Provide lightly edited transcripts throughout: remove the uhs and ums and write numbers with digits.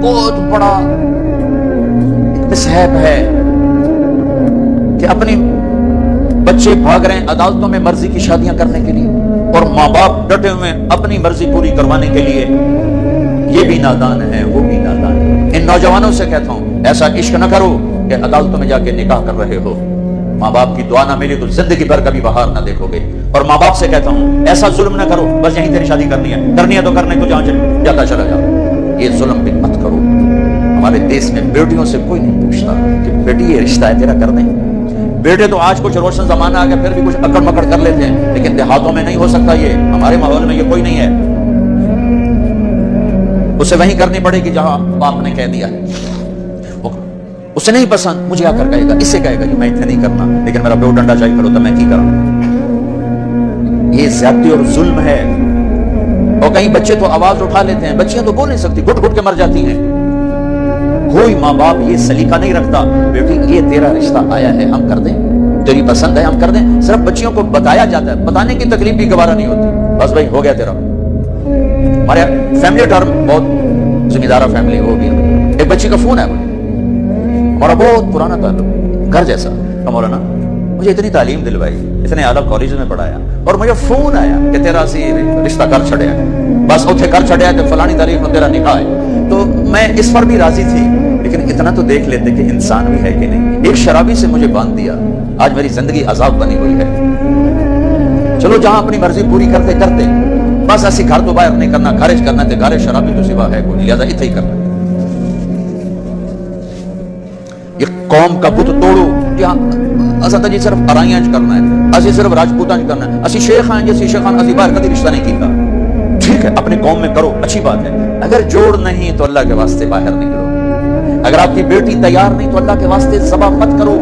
بہت بڑا مصحف ہے کہ اپنی بچے بھاگ رہے ہیں عدالتوں میں مرضی کی شادیاں کرنے کے لیے، اور ماں باپ ڈٹے ہوئے اپنی مرضی پوری کروانے کے لیے. یہ بھی نادان ہے، وہ بھی نادان ہے. ان نوجوانوں سے کہتا ہوں ایسا عشق نہ کرو کہ عدالتوں میں جا کے نکاح کر رہے ہو. ماں باپ کی دعا نہ ملی تو زندگی بھر کبھی بہار نہ دیکھو گے. اور ماں باپ سے کہتا ہوں ایسا ظلم نہ کرو بس یہیں تیری شادی کرنی ہے تو کرنے کو جہاں جاتا چلا جا. یہ ظلم بھی مت کرو. ہمارے دیش میں بیٹیوں سے کوئی نہیں پوچھتا کہ بیٹی یہ رشتہ ہے تیرا کر دیں. بیٹے تو آج کچھ روشن زمانہ آ گیا پھر بھی کچھ اکڑ مکڑ کر لیتے ہیں، لیکن دیہاتوں میں نہیں ہو سکتا. یہ ہمارے ماحول میں یہ کوئی نہیں ہے. اسے وہیں کرنی پڑے گی جہاں باپ نے کہہ دیا ہے. اسے نہیں پسند مجھے آ کر کہے گا، اس سے کہے گا کہ میں اتنے نہیں کرنا، لیکن میرا پیو ڈنڈا چاہیے کرو تو میں کی کروں. یہ زیادتی اور ظلم ہے. اور کہیں بچے تو آواز اٹھا لیتے ہیں، بچیاں تو بول نہیں سکتی، گھٹ گھٹ کے مر جاتی ہیں. کوئی ماں باپ یہ سلیقہ نہیں رکھتا بیٹی یہ تیرا رشتہ آیا ہے ہم کر دیں، تیری پسند ہے ہم کر دیں. صرف بچیوں کو بتایا جاتا ہے، بتانے کی تکلیف بھی گوارا نہیں ہوتی. بس بھائی ہو گیا تیرا. ہمارے فیملی ٹرم بہت ذمہ دارہ فیملی ہو گیا. ایک بچی کا فون ہے ہمارا بہت پرانا تعلق گھر جیسا، مولانا مجھے اتنی تعلیم دلوائی، اتنے اعلیٰ کالج میں پڑھایا، اور مجھے فون آیا کہ تیرا سی رشتہ کر چھڑیا ہے، بس اتنے کر چھڑیا کہ فلانی تاریخ میں تیرا نکاح ہے. تو میں اس پر بھی راضی تھی، لیکن اتنا تو دیکھ لیتے کہ انسان بھی ہے کہ نہیں. ایک شرابی سے مجھے باندھ دیا، آج میری زندگی عذاب بنی ہوئی ہے. چلو جہاں اپنی مرضی پوری کرتے کرتے بس ایسی گھر تو باہر نہیں کرنا، خارج کرنا تے گھر شرابی تو سوا ہے کوئی، لہذا اتنے ہی کرنا. یہ قوم کا بت توڑو. اساں جی صرف ارائیاں کرنا ہے، اسی صرف راجپوتاں کرنا ہے، اسی شیخ ہیں جیسی شیخان اسی باہر کبھی رشتہ نہیں کیتا. ٹھیک ہے اپنے قوم میں کرو، اچھی بات ہے. اگر جوڑ نہیں تو اللہ کے واسطے باہر نکلو. اگر آپ کی بیٹی تیار نہیں تو اللہ کے واسطے ذبح مت کرو.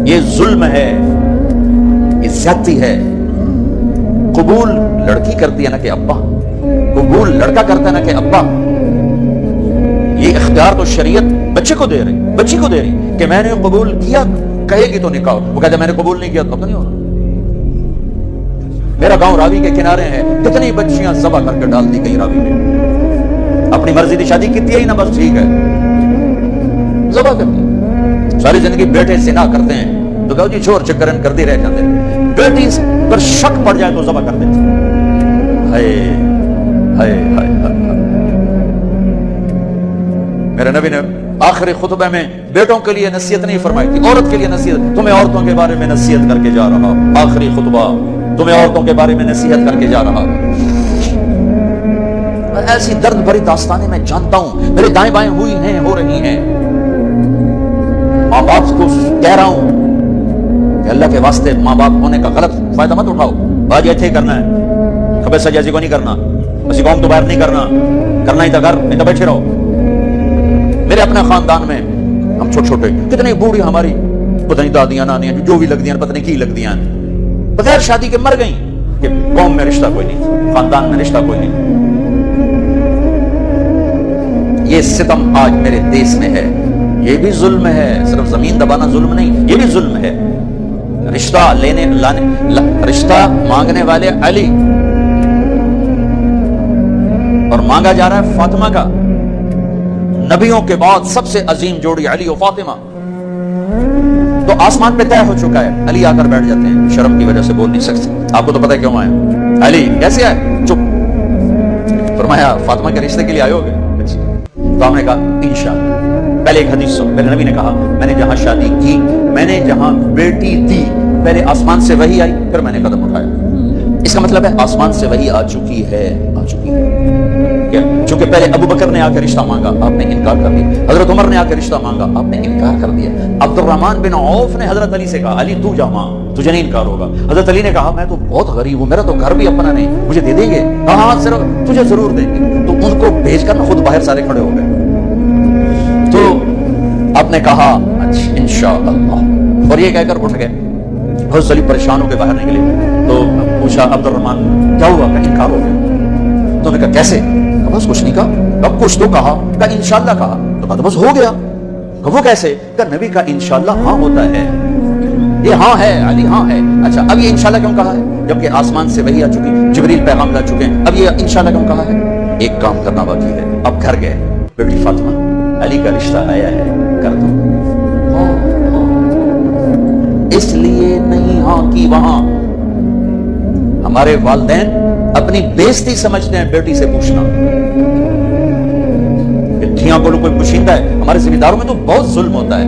یہ ظلم ہے، یہ زیادتی ہے. قبول لڑکی کرتی ہے نا کہ ابا، قبول لڑکا کرتا ہے نا کہ ابا. یہ اختیار تو شریعت بچے کو دے رہی، بچی کو دے رہی کہ میں نے قبول کیا، کہے گی تو نکاح. وہ کہتے میں نے قبول نہیں کیا تو نہیں ہونا. میرا گاؤں راوی کے کنارے ہے، کتنی بچیاں ذبح کر کے ڈال دی گئی راوی میں. اپنی مرضی کی شادی کی ہی نا بس ٹھیک ہے، ذبح کر دی. ساری زندگی بیٹے زنا کرتے ہیں تو کہو جی چھوڑ چکرن کر دی رہ جاتے ہیں. بیٹی پر شک پڑ جائے تو ذبح کر دیتے. ہائے ہائے ہائے ہائے. میرے نبی نے آخری خطبہ میں بیٹوں کے لیے نصیحت نہیں فرمائی تھی، عورت کے لیے نصیحت. تمہیں عورتوں کے بارے میں نصیحت کر کے جا رہا ہوں. آخری خطبہ تمہیں عورتوں کے بارے میں نصیحت کر کے جا رہا ہوں. ایسی درد بھری داستانیں میں جانتا ہوں، میرے دائیں بائیں ہوئی ہیں، ہو رہی ہیں. ماں باپ کو کہہ رہا ہوں کہ اللہ کے واسطے ماں باپ ہونے کا غلط فائدہ مت اٹھاؤ. آج ایتھے کرنا ہے، کبھی سجازی کو نہیں کرنا، اسی قوم تو باہر نہیں کرنا، کرنا ہی تھا گھر میں تو بیٹھے رہو. میرے اپنے خاندان میں ہم چھوٹے چھوٹے کتنی بوڑھی ہماری پتہ نہیں دادیاں نانیاں جو بھی لگ دیاں پتہ نہیں کی لگ دیاں بغیر شادی کے مر گئیں کہ قوم میں رشتہ کوئی نہیں، خاندان میں رشتہ کوئی نہیں. یہ ستم آج میرے دیس میں ہے. یہ بھی ظلم ہے، صرف زمین دبانا ظلم نہیں، یہ بھی ظلم ہے. رشتہ لینے رشتہ مانگنے والے علی اور مانگا جا رہا ہے فاطمہ کا. نبیوں کے بعد سب سے عظیم جوڑی علی و فاطمہ. تو آسمان پہ طے ہو چکا ہے. علی آ کر بیٹھ جاتے ہیں، شرم کی وجہ سے بول نہیں سکتے. آپ کو تو پتہ ہے کیوں آئے. علی کیسے آئے؟ چپ. فرمایا فاطمہ کے رشتے کے لیے آئے ہو گئے؟ تو ہم نے کہا انشاءاللہ. پہلے ایک حدیث سن. پہلے نبی نے کہا میں نے جہاں شادی کی، میں نے جہاں بیٹی دی، پہلے آسمان سے وحی آئی پھر میں نے قدم اٹھایا. اس کا مطلب ہے آسمان سے وحی آ چکی ہے، آ چکی ہے. چونکہ پہلے ابو بکر نے آ کے رشتہ مانگا، آپ نے انکار کر دیا. حضرت عمر نے آ کے رشتہ مانگا، آپ نے انکار کر دیا. عبد الرحمن بن عوف نے حضرت علی سے کہا علی تو جا ماں، تجھے نہیں انکار ہوگا. حضرت علی نے کہا میں تو بہت غریب ہوں، میرا تو گھر بھی اپنا نہیں، مجھے دے دیں گے؟ ہاں صرف تجھے ضرور دیں گے. تو ان کو بھیج کر خود باہر سارے کھڑے ہو گئے. تو آپ نے کہا انشاءاللہ، اور یہ کہہ کر اٹھ گئے. حضرت علی پریشان ہو کے باہر نکلے تو پوچھا عبد الرحمن کیا ہوا؟ کہ انکار ہو گیا. تو نے کہا کیسے؟ بس کچھ نہیں کہا. اب کچھ تو کہا. کہا انشاءاللہ کہا. تو کہا بس ہو گیا. وہ کیسے؟ کہ نبی کا انشاءاللہ ہاں ہوتا ہے. یہ ہاں ہے علی، ہاں ہے. اچھا اب یہ انشاءاللہ کیوں کہا ہے جبکہ آسمان سے وحی آ چکی، جبریل پیغام لا چکے ہیں؟ اب یہ انشاءاللہ کیوں کہا ہے؟ ایک کام کرنا باقی ہے. اب گھر گئے بیٹی فاطمہ علی کا رشتہ آیا ہے کر دو. اس لیے نہیں ہاں کی وہاں. ہمارے والدین اپنی بےزتی سمجھتے ہیں بیٹی سے پوچھنا. دھیاں بولو کوئی پوچھتا ہے. ہمارے ذمہ داروں میں تو بہت ظلم ہوتا ہے.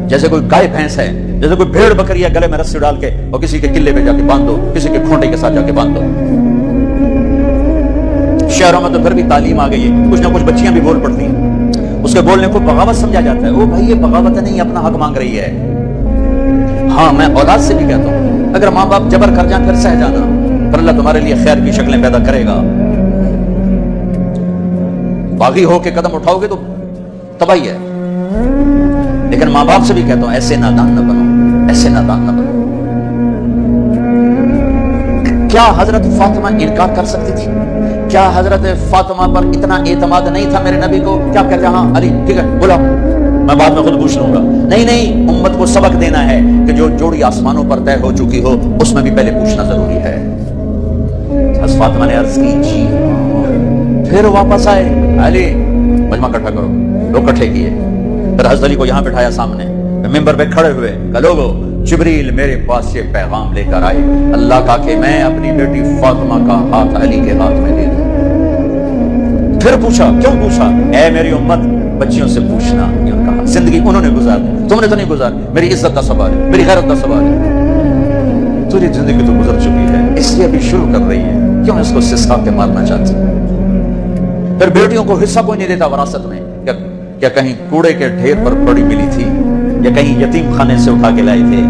جیسے کوئی گائے بھینس ہے, جیسے کوئی بھیڑ بکری ہے, گلے میں رسی ڈال کے اور کسی کے قلعے پہ جا کے باندھ دو, کسی کے کھونٹے کے ساتھ جا کے باندھ دو. شہروں میں تو پھر بھی تعلیم آ گئی ہے, کچھ نہ کچھ بچیاں بھی بول پڑتی ہیں. اس کے بولنے کو بغاوت سمجھا جاتا ہے. او بھائی یہ بغاوت نہیں, اپنا حق مانگ رہی ہے. ہاں میں اولاد سے بھی کہتا ہوں, اگر ماں باپ جبر کر جائیں پھر سہ جانا, پھر اللہ تمہارے لیے خیر کی شکلیں پیدا کرے گا. باغی ہو کے قدم اٹھاؤ گے تو تباہی ہے. لیکن ماں باپ سے بھی کہتا ہوں ایسے نادان نہ بنو, ایسے نادان نہ بنو. کیا حضرت فاطمہ انکار کر سکتی تھی؟ کیا حضرت فاطمہ پر اتنا اعتماد نہیں تھا میرے نبی کو؟ کیا کہتے ہیں ہاں علی ٹھیک ہے بولا, میں بعد میں خود پوچھ لوں گا. نہیں نہیں, امت کو سبق دینا ہے کہ جو جوڑی آسمانوں پر طے ہو چکی ہو اس میں بھی پہلے پوچھنا ضروری ہے. حضرت فاطمہ نے عرض کی جی. پھر واپس آئے, علی مجمع اکٹھا کرو, لوگ اکٹھے کیے. پھر حضرت علی کو یہاں بٹھایا سامنے, ممبر پہ کھڑے ہوئے, کہ لوگو جبریل میرے پاس یہ پیغام لے کر آئے اللہ کا کہ میں اپنی بیٹی فاطمہ کا ہاتھ علی کے ہاتھ میں دے دوں. پھر پوچھا, کیوں پوچھا؟ اے میری امت بچیوں سے پوچھنا. کہا زندگی انہوں نے گزار دی, تم نے تو نہیں گزاری. میری عزت کا سوال ہے, میری غیرت کا سوال ہے. تجھے زندگی تو گزر چکی ہے, اس لیے ابھی شروع کر رہی ہے, کیوں اس کو سسکا کے مارنا چاہتی. پھر بیٹیوں کو حصہ کوئی نہیں دیتا وراثت میں. کیا کہیں کوڑے کے ڈھیر پر پڑی ملی تھی, یا کہیں یتیم خانے سے اٹھا کے لائے تھے,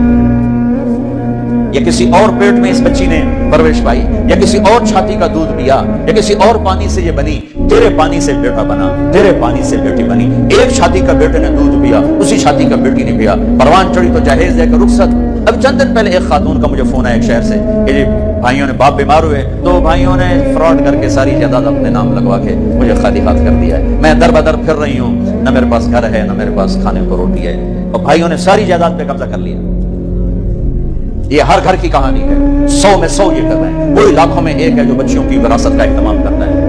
یا کسی اور پیٹ میں اس بچی نے پرورش پائی, یا کسی اور چھاتی کا دودھ پیا, یا کسی اور پانی سے یہ بنی. تیرے پانی سے بیٹا بنا, تیرے پانی سے بیٹی بنی. ایک چھاتی کا بیٹے نے دودھ پیا, اسی چھاتی کا بیٹی نے پیا. پروان چڑھی تو جہیز دے کر رخصت. اب چند دن پہلے ایک خاتون کا مجھے فون آیا ایک شہر سے کہ جی بھائیوں نے باپ بیمار ہوئے تو بھائیوں نے فراڈ کر کے ساری جائیداد اپنے نام لگوا کے مجھے خالی ہاتھ کر دیا ہے. میں در بدر پھر رہی ہوں, نہ میرے پاس گھر ہے, نہ میرے پاس کھانے کو روٹی ہے, اور بھائیوں نے ساری جائیداد پہ قبضہ کر لیا. یہ ہر گھر کی کہانی ہے, 100 میں 100 یہ کر رہے ہیں. کوئی لاکھوں میں ایک ہے جو بچیوں کی وراثت کا اہتمام کرتا ہے.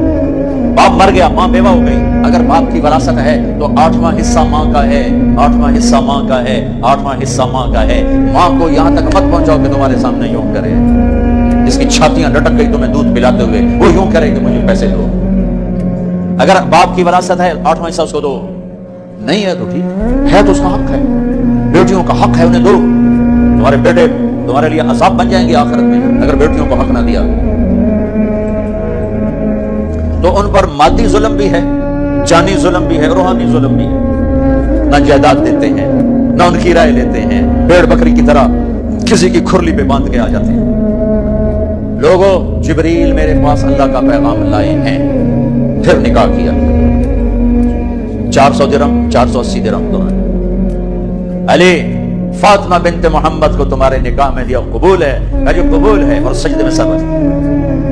باپ مر گیا, ماں بیوہ ہو گئی, اگر باپ کی وراثت ہے تو 8واں حصہ ماں کا ہے, 8واں حصہ ماں کا ہے, 8واں حصہ ماں کا ہے. ماں کو یہاں تک مت پہنچاؤ کہ تمہارے سامنے یوں کرے, جس کی چھاتیاں لٹک گئی تمہیں دودھ پلاتے ہوئے, وہ یوں کرے کہ مجھے پیسے دو. اگر باپ کی وراثت ہے 8واں حصہ اس کو دو, نہیں ہے تو ٹھیک ہے, تو اس کا حق ہے. بیٹیوں کا حق ہے, انہیں دو. تمہارے بیٹے تمہارے لیے عذاب بن جائیں گے آخرت میں اگر بیٹیوں کو حق نہ دیا. تو ان پر مادی ظلم بھی ہے, جانی ظلم بھی ہے, روحانی ظلم بھی ہے. نہ جائیداد دیتے ہیں, نہ ان کی رائے لیتے ہیں, بھیڑ بکری کی طرح کسی کی کھرلی پہ باندھ کے آ جاتے ہیں. لوگوں جبریل میرے پاس اللہ کا پیغام لائے ہیں. پھر نکاح کیا, 400 درہم 480 درہم دونوں. علی فاطمہ بنت محمد کو تمہارے نکاح میں دیا, قبول ہے؟ جو قبول ہے, اور سجدے میں سر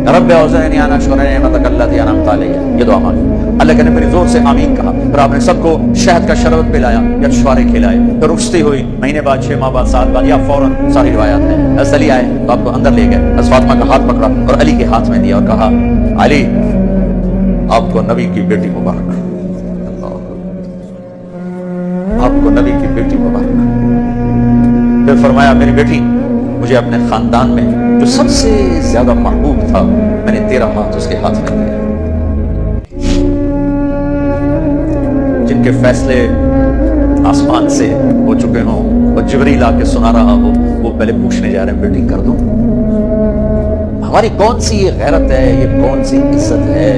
رب اوزعنی ان اشکر نعمتک التی انعمت علی. یہ دعا مانگی. اللہ کے نبی نے زور سے آمین کہا. پھر آپ نے سب کو شہد کا شربت پلایا یا چھوارے کھلائے. پھر رخصتی ہوئی, مہینے بعد 6 ماہ بعد 7 بعد یا فوراً, ساری روایات ہیں. حضرت علی آئے تو آپ کو اندر لے گئے, حضرت فاطمہ کا ہاتھ پکڑا اور علی کے ہاتھ میں دیا اور کہا علی آپ کو نبی کی بیٹی مبارک, آپ کو نبی کی بیٹی مبارک. پھر فرمایا میری بیٹی مجھے اپنے خاندان میں جو سب سے زیادہ محبوب تھا میں نے تیرا ہاتھ اس کے ہاتھ میں دیا. جن کے فیصلے آسمان سے ہو چکے ہوں اور جبریل آ کے سنا رہا ہو, وہ پہلے پوچھنے جا رہے ہیں بیٹی کر دوں. ہماری کون سی یہ غیرت ہے, یہ کون سی عزت ہے.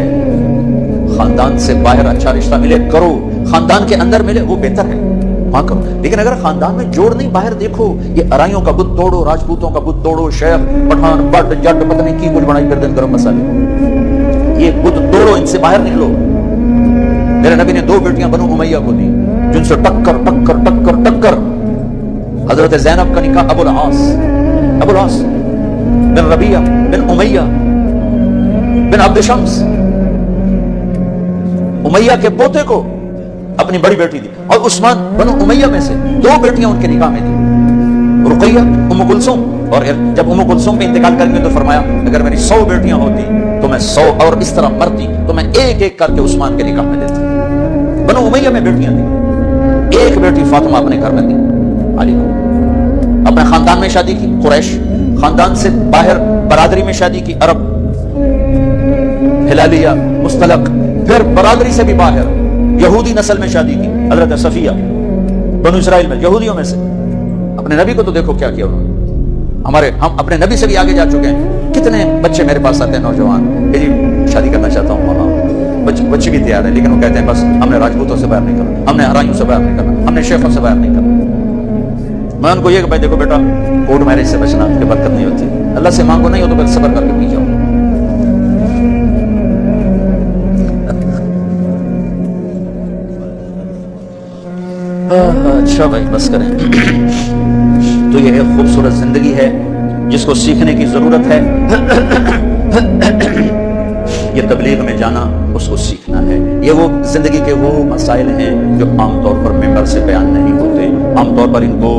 خاندان سے باہر اچھا رشتہ ملے کرو, خاندان کے اندر ملے وہ بہتر ہے, ہاں کرو. لیکن اگر خاندان میں جوڑ نہیں, باہر دیکھو یہ ارائیوں کا بت توڑو, راجپوتوں کا بت توڑو, شیخ پٹھان بٹ جٹ پتہ نہیں کی کچھ بنائی کر دیں گرم مسالے, یہ بت توڑو, ان سے باہر نکلو. میرے نبی نے 2 بیٹیاں بنو امیہ کو دی جن سے ٹکر ٹکر ٹکر ٹکر. حضرت زینب کا نکاح ابو العاص بن ربیعہ بن امیہ بن عبد شمس, امیہ کے پوتے کو اپنی بڑی بیٹی دی. اور عثمان بنو امیہ میں سے 2 بیٹیاں ان کے نکاح میں دی, رقیہ ام کلثوم. اور جب ام کلثوم پہ انتقال کر گئی تو فرمایا اگر میری 100 بیٹیاں ہوتی تو میں 100 اور اس طرح مرتی تو میں ایک ایک کر کے عثمان کے نکاح میں دیتا. بنو امیہ میں بیٹیاں تھیں, ایک بیٹی فاطمہ اپنے گھر میں دی علی کو, اپنے خاندان میں شادی کی قریش, خاندان سے باہر برادری میں شادی کی عرب ہلالیہ مستلق, پھر برادری سے بھی باہر یہودی نسل میں شادی کی حضرت صفیہ بنو اسرائیل میں یہودیوں میں سے. اپنے نبی کو تو دیکھو کیا کیا انہوں نے. ہم اپنے نبی سے بھی آگے جا چکے ہیں. کتنے بچے میرے پاس آتے ہیں نوجوان کہ جی شادی کرنا چاہتا ہوں مولانا, بچے بھی تیار ہیں لیکن وہ کہتے ہیں بس ہم نے راجپوتوں سے باہر نہیں کرنا, ہم نے ہرائیوں سے باہر نہیں کرنا, ہم نے شیخوں سے باہر نہیں کرنا. میں ان کو یہ کہ بھائی دیکھو بیٹا کورٹ میرج سے بچنا کہ برکت نہیں ہوتی, اللہ سے مانگو نہیں ہو تو پھر صبر کر کے پی جاؤ. اچھا بھائی بس کریں. تو یہ ایک خوبصورت زندگی ہے جس کو سیکھنے کی ضرورت ہے. یہ تبلیغ میں جانا اس کو سیکھنا ہے. یہ وہ زندگی کے وہ مسائل ہیں جو عام طور پر ممبر سے بیان نہیں ہوتے, عام طور پر ان کو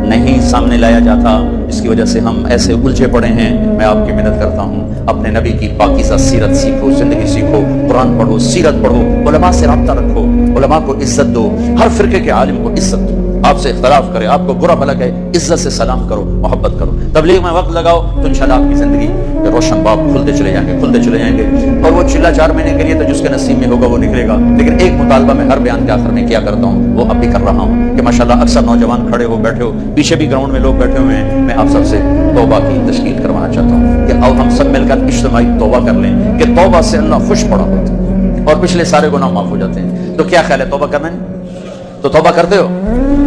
نہیں سامنے لایا جاتا, اس کی وجہ سے ہم ایسے الجھے پڑے ہیں. میں آپ کی مدد کرتا ہوں, اپنے نبی کی پاکیزہ سیرت سیکھو, زندگی سیکھو, قرآن پڑھو, سیرت پڑھو, علماء سے رابطہ رکھو, علماء کو عزت دو, ہر فرقے کے عالم کو عزت دو. آپ سے اختلاف کرے, آپ کو برا بھلا کہے, عزت سے سلام کرو, محبت کرو. تبلیغ میں وقت لگاؤ تو انشاءاللہ آپ کی زندگی کے روشن باب کھلتے چلے جائیں گے, کھلتے چلے جائیں گے. اور وہ چلا 4 مہینے کے لیے تو جس کے نصیب میں ہوگا وہ نکلے گا. لیکن ایک مطالبہ میں ہر بیان کے آخر میں کیا کرتا ہوں, وہ اب بھی کر رہا ہوں کہ ماشاءاللہ اکثر نوجوان کھڑے ہو بیٹھے ہو, پیچھے بھی گراؤنڈ میں لوگ بیٹھے ہوئے ہیں. میں آپ سب سے توبہ کی تشکیل کروانا چاہتا ہوں کہ اب ہم سب مل کر اجتماعی توبہ کر لیں کہ توبہ سے اللہ خوش پڑا ہوتا ہے اور پچھلے سارے گناہ معاف ہو جاتے ہیں. تو کیا خیال ہے, توبہ کرنا ہے تو توبہ کرتے ہو,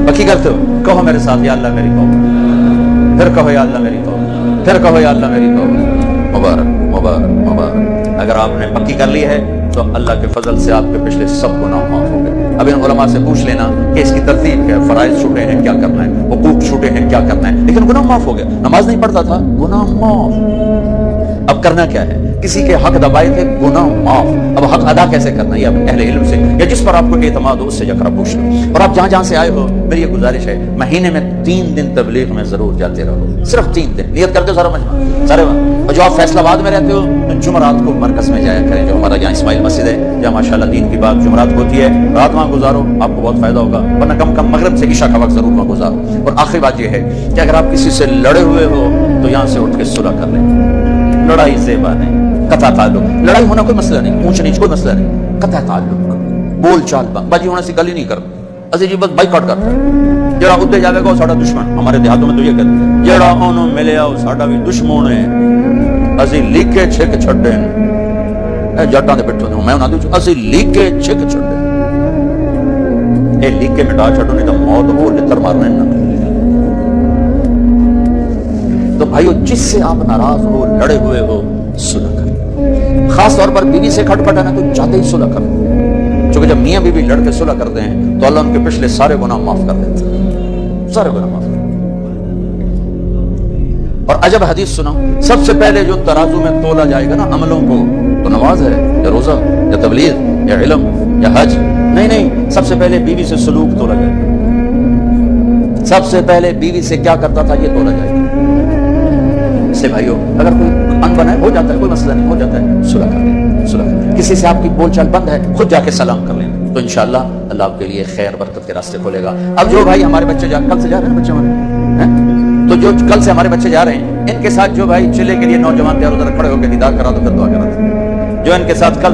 پکی کرتے ہو؟ کہو میرے ساتھ, یا اللہ میری توبہ, پھر کہو یا اللہ میری توبہ, پھر کہو یا اللہ میری توبہ. مبارک مبارک مبارک. اگر آپ نے پکی کر لی ہے تو اللہ کے فضل سے آپ کے پچھلے سب گناہ معاف ہو گئے. اب ان علماء سے پوچھ لینا کہ اس کی ترتیب کیا ہے, فرائض چھوٹے ہیں کیا کرنا ہے, حقوق چھوٹے ہیں کیا کرنا ہے, لیکن گناہ معاف ہو گیا. نماز نہیں پڑھتا تھا, گناہ معاف. اب کرنا کیا ہے, کسی کے حق دبائے تھے, گناہ معاف. اب حق ادا کیسے کرنا ہے, یہ اہل علم سے یا جس پر آپ کو اعتماد ہو اس سے جا کر پوچھ لو. اور آپ جہاں جہاں سے آئے ہو میری یہ گزارش ہے, مہینے میں 3 دن تبلیغ میں ضرور جاتے رہو, صرف 3 دن. نیت کرتے ہو سارا مجمع سارے. اور جو آپ فیصل آباد میں رہتے ہو تو جمعرات کو مرکز میں جایا کریں, جو ہمارا یہاں اسماعیل مسجد ہے, جہاں ماشاءاللہ دین کی بات جمعرات کو ہوتی ہے. رات وہاں گزارو, آپ کو بہت فائدہ ہوگا. ورنہ کم کم مغرب سے عشاء کا وقت ضرور وہاں گزارو. اور آخری بات یہ ہے کہ اگر آپ کسی سے لڑے ہوئے ہو تو یہاں سے اٹھ کے صلح کر لیں. لڑائی زیبا نہیں, قطع تعلق. لڑائی ہونا کوئی مسئلہ نہیں, اونچ نیچ کوئی مسئلہ نہیں, قطع تعلق, بول چال باجی ہونے سے گل ہی نہیں کر. اسی جی بس بائیکاٹ کرتا ہے. جڑا ادھر جاوے گا وہ ساڈا دشمن. ہمارے دیہاتوں میں تو یہ کہتے ہیں جڑا اونوں ملیا وہ ساڈا بھی دشمن ہے. اسی لیکے چھک چھڈے اے جٹاں دے پٹھوں میں انہاں دی اسی لیکے چھک چھڈے. اے لیکے مٹا چھڈو نہیں تو موت ہو لتر مارنا ہے. تو بھائیو جس سے آپ ناراض ہو, لڑے ہوئے ہو, صلح کریں. خاص طور پر بیوی سے کھٹ پٹا نا تو چاہتے ہی صلح کریں, چونکہ جب میاں بیوی لڑ کے صلح کرتے ہیں تو اللہ ان کے پچھلے سارے گناہ معاف کر دیتے ہیں, سارے گناہ معاف. اور عجب حدیث سنا, سب سے پہلے جو ترازو میں تولا جائے گا نا عملوں کو, تو نماز ہے یا روزہ یا تبلیغ یا علم یا حج نہیں, سب سے پہلے بیوی سے سلوک تولا جائے گا. سب سے پہلے بیوی سے کیا کرتا تھا یہ تولا جائے گا. اس سے بھائیو اگر کوئی ان بنا ہے, ہو جاتا ہے, کوئی مسئلہ نہیں, ہو جاتا ہے, صلح کر لیں, صلح کر لیں. کسی سے آپ کی بول چال بند ہے, خود جا کے سلام کر لیں, تو انشاءاللہ اللہ آپ کے لیے خیر برکت کے راستے کھولے گا. اب جو بھائی ہمارے بچے کل سے جا رہے ہیں بچے ہمارے, تو جو کل سے ہمارے بچے جا رہے ہیں ان کے ساتھ جو بھائی چلے کے لیے نوجوان تیار ادھر کھڑے ہو کے دیدار کرا دو, پھر دعا کرا دو. جو ان کے ساتھ کل